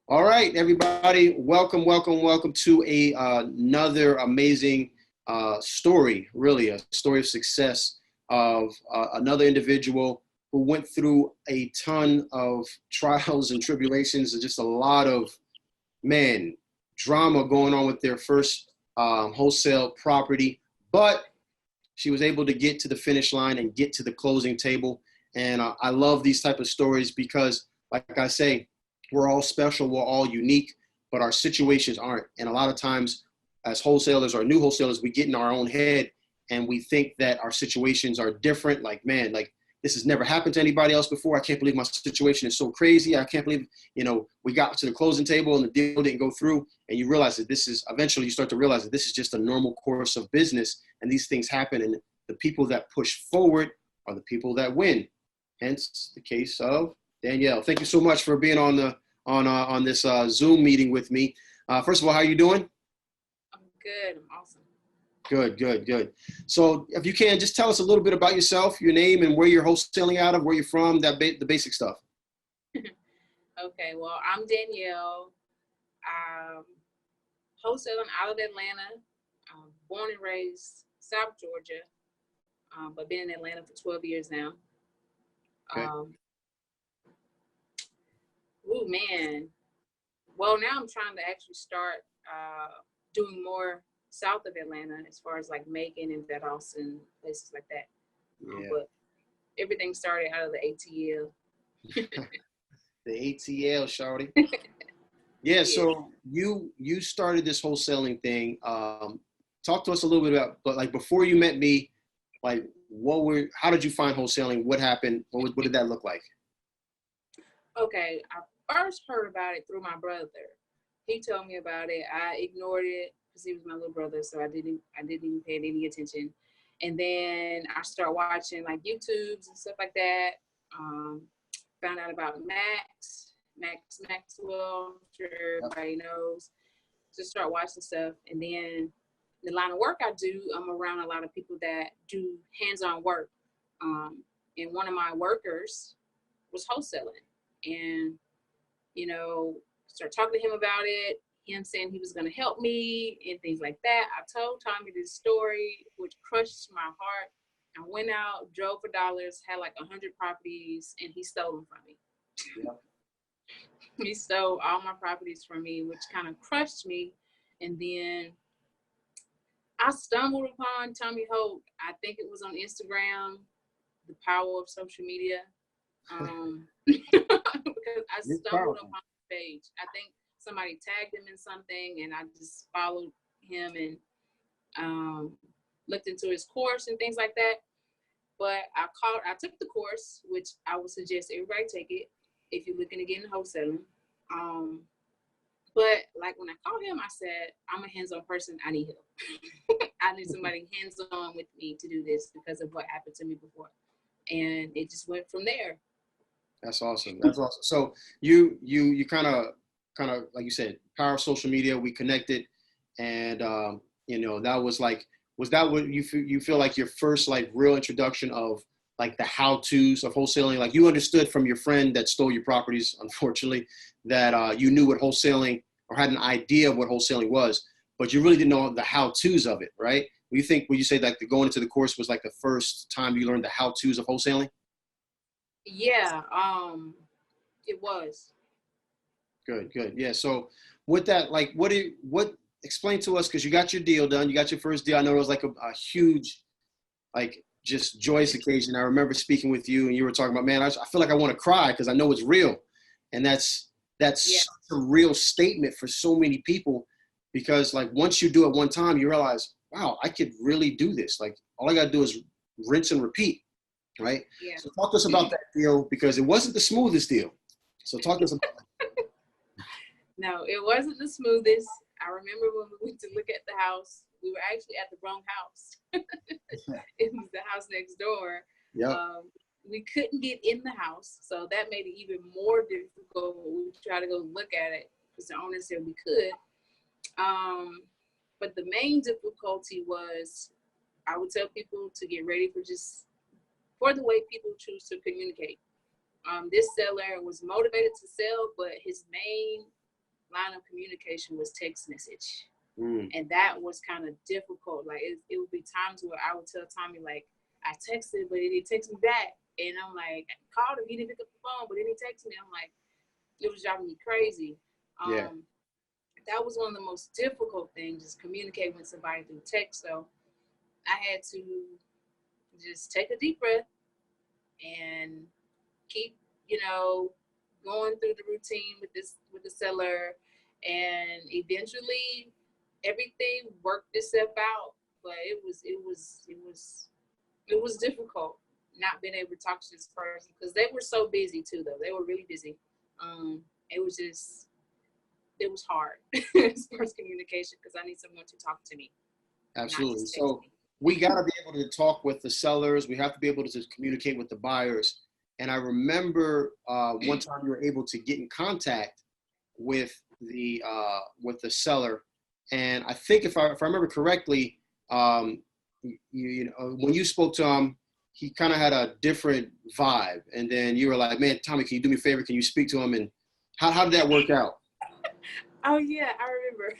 All right, everybody, welcome to another amazing story, really a story of success of another individual who went through a ton of trials and tribulations and just a lot of, man, drama going on with their first wholesale property. But she was able to get to the finish line and get to the closing table. And I love these type of stories because, like I say, we're all special, we're all unique, but our situations aren't. And a lot of times, as wholesalers or new wholesalers, we get in our own head and we think that our situations are different. Like, man, like this has never happened to anybody else before. I can't believe my situation is so crazy. I can't believe, we got to the closing table and the deal didn't go through. And you realize that eventually you start to realize that this is just a normal course of business and these things happen. And the people that push forward are the people that win. Hence the case of Danielle. Thank you so much for being on this Zoom meeting with me. First of all, how are you doing? I'm good. I'm awesome. Good. So if you can, just tell us a little bit about yourself, your name, and where you're wholesaling out of, where you're from, the basic stuff. Okay, well, I'm Danielle. Wholesaling out of Atlanta. Born and raised South Georgia, but been in Atlanta for 12 years now. Okay. Oh man. Well, now I'm trying to actually start doing more south of Atlanta as far as like Macon and Valdosta and places like that. Yeah. But everything started out of the ATL. The ATL, shawty. Yeah, so you started this wholesaling thing. Talk to us a little bit about, but like before you met me, like how did you find wholesaling? What happened? What did that look like? Okay, I first heard about it through my brother. He told me about it. I ignored it because he was my little brother, so I didn't even pay any attention. And then I started watching like YouTubes and stuff like that. Found out about Maxwell. I'm sure everybody knows. Just start watching stuff, and then the line of work I do, I'm around a lot of people that do hands-on work. And one of my workers was wholesaling. And, start talking to him about it, him saying he was going to help me and things like that. I told Tommy this story, which crushed my heart. I went out, drove for dollars, had like 100 properties, and he stole them from me. Yep. He stole all my properties from me, which kind of crushed me. And then I stumbled upon Tommy Holt. I think it was on Instagram, the power of social media. Because I stumbled upon the page. I think somebody tagged him in something, and I just followed him and looked into his course and things like that. But I took the course, which I would suggest everybody take it if you're looking to get into wholesaling. But like when I called him, I said, I'm a hands-on person. I need help. I need somebody hands-on with me to do this because of what happened to me before. And it just went from there. That's awesome. So you kind of like you said, power of social media. We connected, and that was like, was that what you feel like your first like real introduction of like the how-tos of wholesaling? Like you understood from your friend that stole your properties, unfortunately, that you knew what wholesaling or had an idea of what wholesaling was, but you really didn't know the how-tos of it, right? Would you say like the going into the course was like the first time you learned the how-tos of wholesaling? Yeah, it was. Good. Yeah. So with that, like, what explain to us, because you got your deal done, you got your first deal. I know it was like a huge, like, just joyous occasion. I remember speaking with you and you were talking about, man, I feel like I want to cry because I know it's real. And that's such a real statement for so many people, because like once you do it one time, you realize, wow, I could really do this. Like all I got to do is rinse and repeat. Right? Yeah. So talk to us about that deal, because it wasn't the smoothest deal. So talk to us about that. No, it wasn't the smoothest. I remember when we went to look at the house, we were actually at the wrong house. It was the house next door. Yep. We couldn't get in the house, so that made it even more difficult. We tried to go look at it because the owner said we could. But the main difficulty was, I would tell people to get ready for the way people choose to communicate. This seller was motivated to sell, but his main line of communication was text message. Mm. And that was kind of difficult. Like it would be times where I would tell Tommy, like, I texted, but he didn't text me back. And I'm like, I called him, he didn't pick up the phone, but then he texted me. I'm like, it was driving me crazy. Yeah. That was one of the most difficult things, is communicating with somebody through text. So I had to just take a deep breath and keep, going through the routine with the seller, and eventually everything worked itself out. But it was difficult not being able to talk to this person, because they were so busy too, though. They were really busy. It was hard as far as communication, because I need someone to talk to me. Absolutely. So we got to be able to talk with the sellers. We have to be able to communicate with the buyers. And I remember one time you were able to get in contact with the seller, and I think if I remember correctly, when you spoke to him, he kind of had a different vibe, and then you were like, "Man, Tommy, can you do me a favor? Can you speak to him?" And how did that work out? Oh yeah, I remember.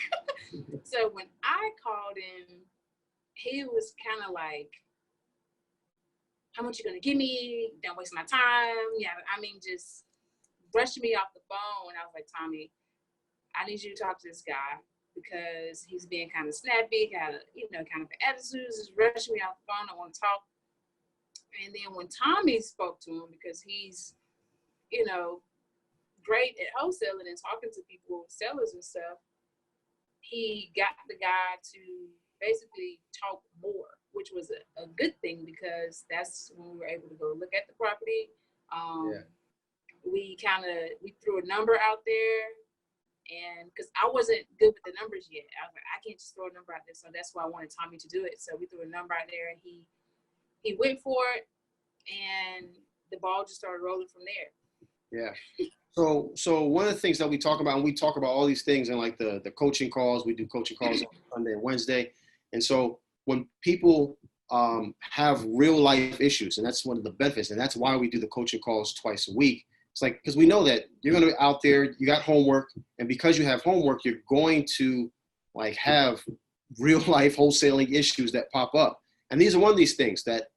So when I called him, he was kind of like, how much you gonna give me? Don't waste my time. Yeah, I mean, just brushing me off the phone. And I was like, Tommy, I need you to talk to this guy, because he's being kind of snappy, kind of attitudes, just rushing me off the phone. I want to talk. And then when Tommy spoke to him, because he's, great at wholesaling and talking to people, sellers and stuff, he got the guy to basically talk more, which was a good thing, because that's when we were able to go look at the property. We threw a number out there, and because I wasn't good with the numbers yet, I was like, I can't just throw a number out there. So that's why I wanted Tommy to do it. So we threw a number out there, and he went for it, and the ball just started rolling from there. Yeah. So one of the things that we talk about, and we talk about all these things in like the coaching calls, we do coaching calls on Sunday and Wednesday. And so when people have real life issues, and that's one of the benefits, and that's why we do the coaching calls twice a week. It's like, because we know that you're going to be out there, you got homework, and because you have homework, you're going to like have real life wholesaling issues that pop up. And these are one of these things that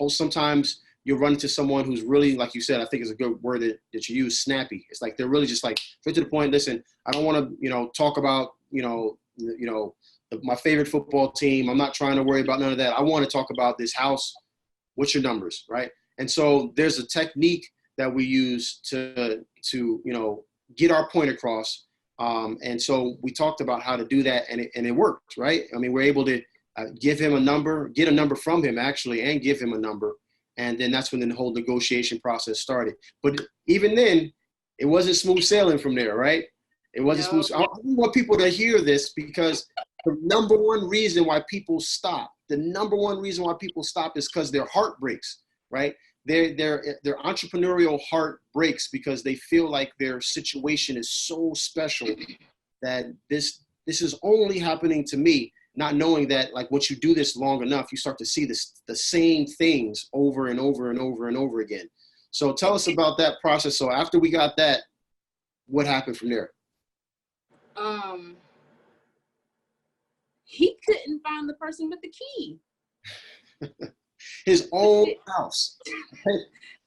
sometimes you'll run into someone who's really, like you said, I think is a good word that you use, snappy. It's like they're really just like, straight to the point. Listen, I don't want to, talk about, my favorite football team. I'm not trying to worry about none of that. I want to talk about this house. What's your numbers, right? And so there's a technique that we use to get our point across. And so we talked about how to do that, and it worked, right? I mean, we're able to give him a number, get a number from him actually, and give him a number. And then that's when the whole negotiation process started. But even then, it wasn't smooth sailing from there, right? It wasn't smooth. I want people to hear this, because the number one reason why people stop is because their heart breaks, right? Their entrepreneurial heart breaks because they feel like their situation is so special that this is only happening to me. Not knowing that, like, once you do this long enough, you start to see the same things over and over and over and over again. So tell us about that process. So after we got that, what happened from there? He couldn't find the person with the key. His own house.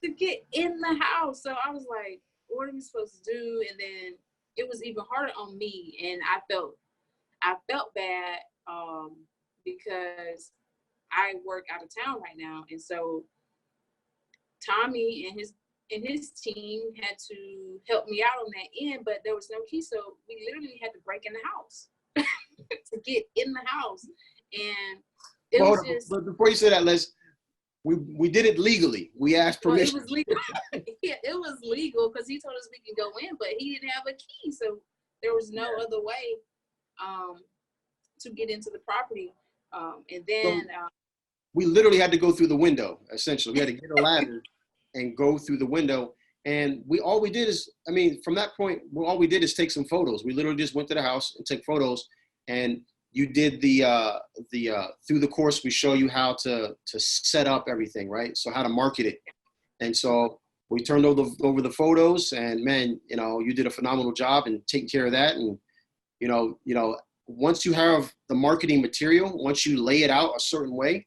To get in the house. So I was like, what are we supposed to do? And then it was even harder on me. And I felt bad, because I work out of town right now. And so Tommy and his team had to help me out on that end, but there was no key. So we literally had to break in the house to get in the house. And it was just... But before you say that, we did it legally. We asked permission. Well, it was legal. Yeah, it was legal, because he told us we can go in, but he didn't have a key. So there was no other way to get into the property. And then we literally had to go through the window, essentially. We had to get a ladder and go through the window. And all we did is, from that point, all we did is take some photos. We literally just went to the house and took photos. And you did through the course, we show you how to set up everything, right? So how to market it. And so we turned over the photos, and man, you did a phenomenal job in taking care of that. And once you have the marketing material, once you lay it out a certain way,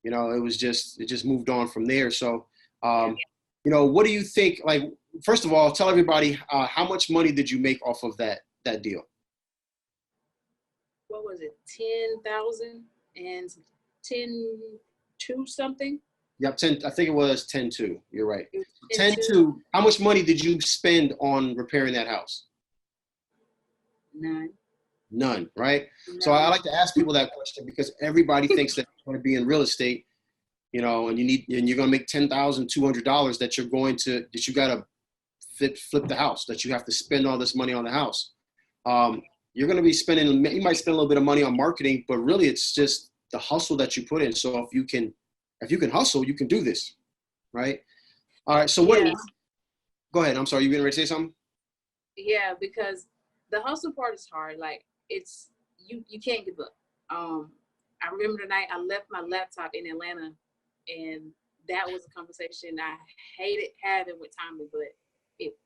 it just moved on from there. So, what do you think? Like, first of all, tell everybody how much money did you make off of that deal? What was it? 10,000 and 10.2 something. Yep, 10. I think it was 10.2. You're right. 10.2. How much money did you spend on repairing that house? None, right? No. So I like to ask people that question because everybody thinks that you're going to be in real estate, and you're going to make $10,200 that you got to flip the house, that you have to spend all this money on the house. You're going to be you might spend a little bit of money on marketing, but really it's just the hustle that you put in. So if you can hustle, you can do this, right? All right. So go ahead. I'm sorry. You getting ready to say something? Yeah, because the hustle part is hard. Like you can't give up. I remember the night I left my laptop in Atlanta, and that was a conversation I hated having with Tommy, but it.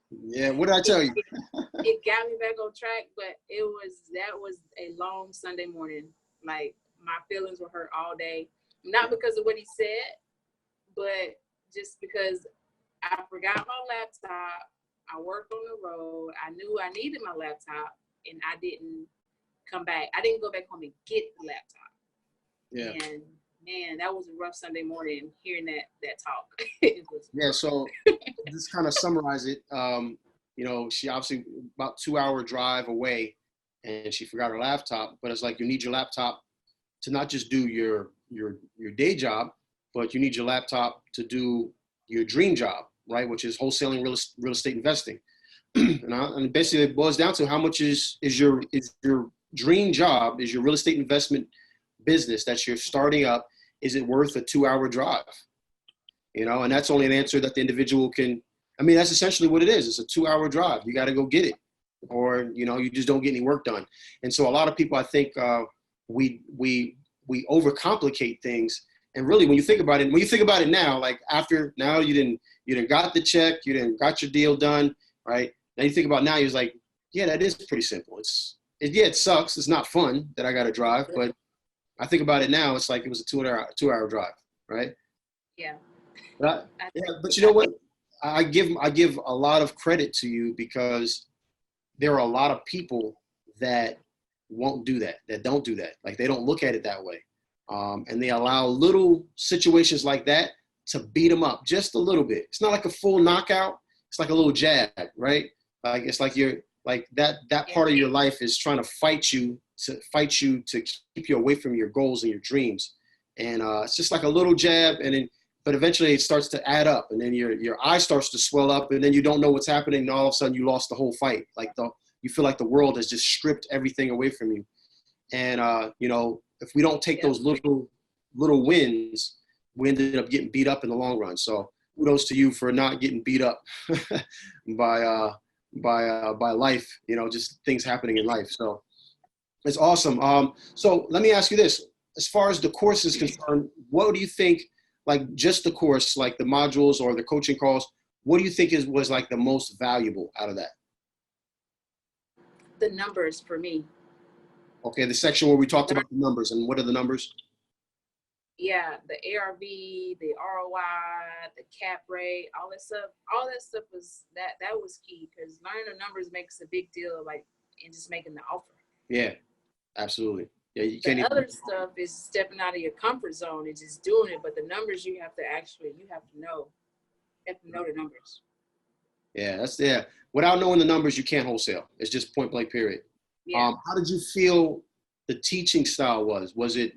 Yeah, what did I tell you? It got me back on track, but that was a long Sunday morning. Like my feelings were hurt all day, not because of what he said, but just because I forgot my laptop. I worked on the road. I knew I needed my laptop, and I didn't come back. I didn't go back home and get the laptop. Yeah. And man, that was a rough Sunday morning hearing that talk. So just kind of summarize it. She obviously about 2-hour drive away, and she forgot her laptop. But it's like you need your laptop to not just do your day job, but you need your laptop to do your dream job, right? Which is wholesaling real estate investing. And basically it boils down to how much is your dream job, is your real estate investment business that you're starting up, is it worth a 2-hour drive? And that's only an answer that the individual can. I mean, that's essentially what it is. It's a 2-hour drive. You got to go get it, or you just don't get any work done. And so a lot of people, I think, we overcomplicate things. And really, when you think about it now, like after now, you didn't got the check, you didn't got your deal done, right? Now you think about now, you're like, yeah, that is pretty simple. It sucks. It's not fun that I got to drive, but I think about it now, it's like it was a 2-hour drive, right? Yeah. But you know what? I give a lot of credit to you because there are a lot of people that won't do that, that don't do that. Like they don't look at it that way. And they allow little situations like that to beat them up just a little bit. It's not like a full knockout. It's like a little jab, right? Like it's like you're like that part of your life is trying to fight you to keep you away from your goals and your dreams. And it's just like a little jab, but eventually it starts to add up, and then your eye starts to swell up, and then you don't know what's happening, and all of a sudden you lost the whole fight. Like you feel like the world has just stripped everything away from you. And if we don't take those little wins, we ended up getting beat up in the long run. So kudos to you for not getting beat up by life, just things happening in life. So it's awesome. So let me ask you this. As far as the course is concerned, what do you think, like just the course, like the modules or the coaching calls, what do you think was like the most valuable out of that? The numbers for me. Okay, the section where we talked about the numbers, and what are the numbers? Yeah, the ARV, the ROI, the cap rate, all that stuff was that was key, because learning the numbers makes a big deal, like in just making the offer. Yeah, absolutely. Yeah, you can't. The other stuff is stepping out of your comfort zone and just doing it, but the numbers you have to know. You have to know the numbers. Yeah, without knowing the numbers, you can't wholesale. It's just point blank, period. Yeah. How did you feel the teaching style was? Was it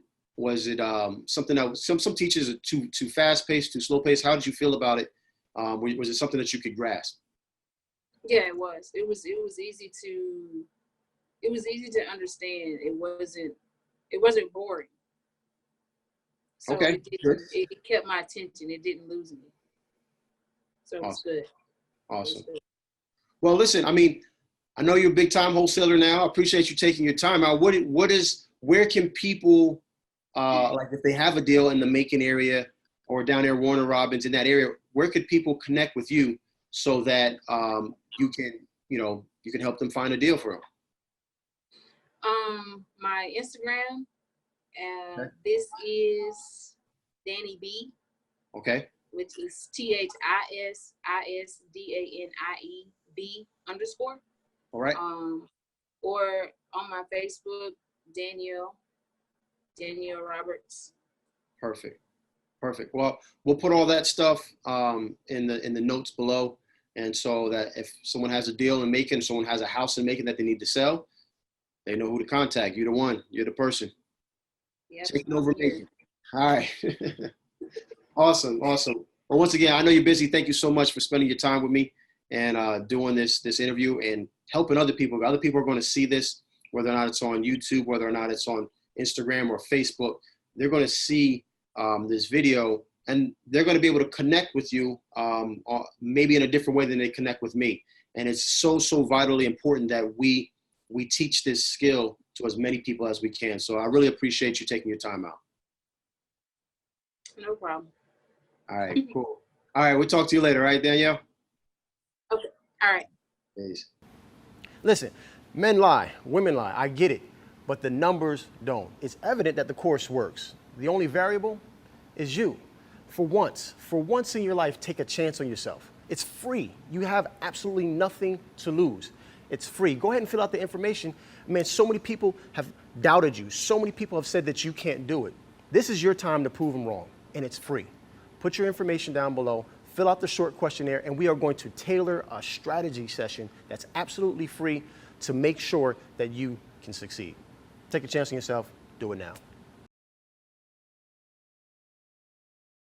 something that some teachers are too fast paced, too slow paced? How did you feel about it? Was it something that you could grasp? Yeah, it was. It was easy to understand. It wasn't boring. So okay. It kept my attention. It didn't lose me. So it was good. Awesome. Well, listen, I mean, I know you're a big time wholesaler now. I appreciate you taking your time out. Where can people, like if they have a deal in the Macon area or down there, Warner Robins in that area, where could people connect with you so that you can, you can help them find a deal for them? My Instagram, Okay. this is Danny B, Okay. which is THISISDANIEB _ All right. Or on my Facebook, Danielle Roberts. Perfect. Perfect. Well, we'll put all that stuff in the notes below, and so that if someone has a deal in Macon, someone has a house in Macon that they need to sell, they know who to contact. You're the one. You're the person. Yep, Taking over Macon. All right. Awesome. Awesome. Well, once again, I know you're busy. Thank you so much for spending your time with me and doing this interview and helping other people. Other people are going to see this, whether or not it's on YouTube, whether or not it's on Instagram or Facebook. They're going to see this video, and they're going to be able to connect with you maybe in a different way than they connect with me. And it's so vitally important that we teach this skill to as many people as we can. So I really appreciate you taking your time out. No problem. All right, cool. All right, we'll talk to you later, all right, Danielle? Okay, all right. Peace. Listen, men lie, women lie, I get it, but the numbers don't. It's evident that the course works. The only variable is you. For once in your life, take a chance on yourself. It's free. You have absolutely nothing to lose. It's free. Go ahead and fill out the information. Man, so many people have doubted you. So many people have said that you can't do it. This is your time to prove them wrong, and it's free. Put your information down below, fill out the short questionnaire, and we are going to tailor a strategy session that's absolutely free to make sure that you can succeed. Take a chance on yourself. Do it now.